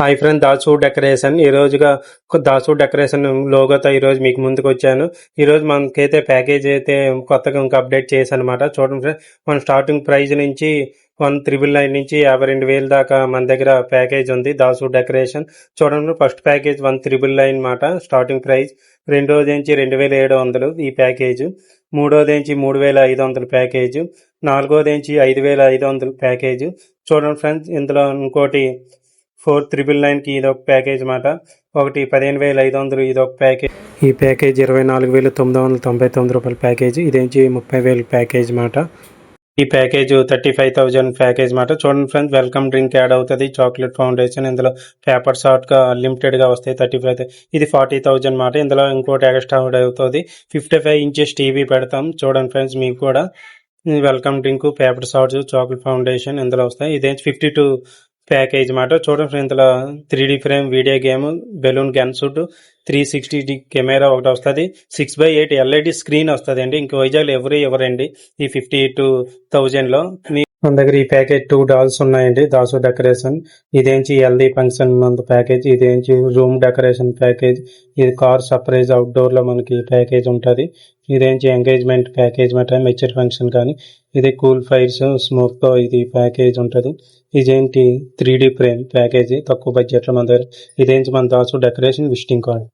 Hi friend, Dasu decoration. ఈ రోజుగా Dasu decoration లోగోతో ఈరోజు మీకు ముందుకు వచ్చాను. ఈరోజు మనకైతే ప్యాకేజ్ అయితే కొత్తగా ఇంకా అప్డేట్ చేశాను అనమాట. చూడండి ఫ్రెండ్, మన స్టార్టింగ్ ప్రైజ్ నుంచి 1,999 నుంచి 52,000 దాకా మన దగ్గర ప్యాకేజ్ ఉంది దాసు డెకరేషన్. చూడండి, ఫస్ట్ ప్యాకేజ్ 1,999 అనమాట స్టార్టింగ్ ప్రైజ్. రెండోది నుంచి 2,700 ఈ ప్యాకేజ్. మూడోది నుంచి 3,500 ప్యాకేజ్. నాలుగోది నుంచి 5,500 ప్యాకేజ్. చూడండి ఫ్రెండ్స్, ఇందులో ఇంకోటి 4,999కి ఇదొక ప్యాకేజ్ మాట. ఒకటి 15,500 ఇదొక ప్యాకేజ్. ఈ ప్యాకేజ్ 24,999 రూపాయల ప్యాకేజ్. ఇదేంచి 30,000 ప్యాకేజ్ మాట. ఈ ప్యాకేజ్ 35,000 ప్యాకేజ్ మాట. చూడండి ఫ్రెండ్స్, వెల్కమ్ డ్రింక్ యాడ్ అవుతుంది, చాక్లెట్ ఫౌండేషన్. ఇందులో పేపర్ షార్ట్గా లిమిటెడ్గా వస్తాయి 35. ఇది 40,000 మాట. ఇందులో ఇంకోటి ఎక్స్ట్రా యాడ్ అవుతుంది. 55 ఇంచెస్ టీవీ పెడతాం. చూడండి ఫ్రెండ్స్, మీకు కూడా welcome drink, paper shots, chocolate foundation ఇందులో వస్తాయి. ఇదేంటి 52 ప్యాకేజ్ మాట. చూడండి, ఇందులో 3D frame, video game, balloon gun suit, 360 camera ఒకటి వస్తుంది, 6x8 LED స్క్రీన్ వస్తుంది అండి. ఇంక వైజాగ్లో ఎవరండి ఈ 52,000లో. మన దగ్గర ఈ ప్యాకేజ్ 2 డాల్స్ ఉన్నాయండి దాసు డెకరేషన్. ఇదేంచి హెల్దీ ఫంక్షన్ ఉంది ప్యాకేజ్. ఇదేంచి రూమ్ డెకరేషన్ ప్యాకేజ్. ఇది కార్ సర్ప్రైజ్ అవుట్డోర్ లో మనకి ప్యాకేజ్ ఉంటుంది. ఇదేంచి ఎంగేజ్మెంట్ ప్యాకేజ్ మాట, మెచ్యూర్ ఫంక్షన్ కానీ. ఇది కూల్ ఫైర్స్, స్మోక్ తో ఇది ప్యాకేజ్ ఉంటుంది. ఇదేంటి 3D ఫ్రేమ్ ప్యాకేజీ తక్కువ బడ్జెట్ లో మన దగ్గర. ఇదేంటి మన దాసు డెకరేషన్ విజిటింగ్ కార్డ్.